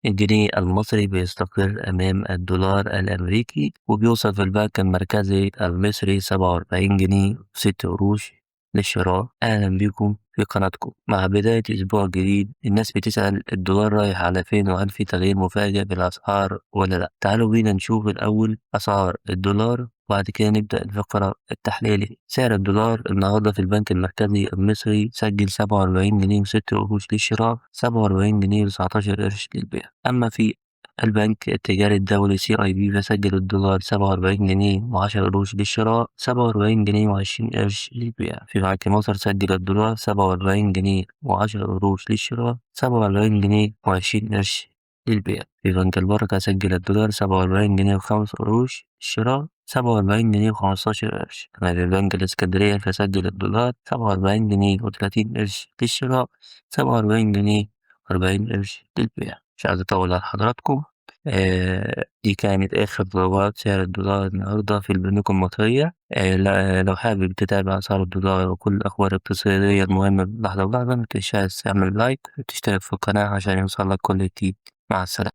الجنيه المصري بيستقر أمام الدولار الأمريكي، وبيوصل في البنك المركزي المصري 47 جنيه و6 قروش للشراء. أهلا بكم في قناتكم. مع بداية أسبوع جديد الناس بتسأل الدولار رايح على فين، وهل في تغيير مفاجئ في الأسعار ولا لأ؟ تعالوا بينا نشوف الأول أسعار الدولار، وبعد كده نبدأ الفقرة التحليلية. سعر الدولار النهاردة في البنك المركزي المصري سجل 47 جنيه و6 قروش للشراء، 47 جنيه و19 قرش للبيع. أما في البنك التجاري الدولي CIB فسجل الدولار 47 جنيه و10 قروش للشراء، 47 جنيه و20 قرش للبيع. في بنك مصر سجل الدولار 47 جنيه و10 قروش للشراء، 47 جنيه و20 قرش للبيع. في بنك البركة سجل الدولار 47 جنيه و5 قروش للشراء، 47 جنيه و15 قرش. أما في بنك الإسكندرية فسجل الدولار 47 جنيه و30 قرش للشراء، 47 جنيه و40 قرش للبيع. مش عايز أطول على حضراتكم. دي كانت آخر ضربات سعر الدولار النهاردة في البنوك المصرية. لو حابب تتابع أسعار الدولار وكل الأخبار الاقتصادية المهمة لحظة بلحظة، متنساش تعمل لايك وتشترك في القناة عشان يوصلك كل جديد. مع السلامة.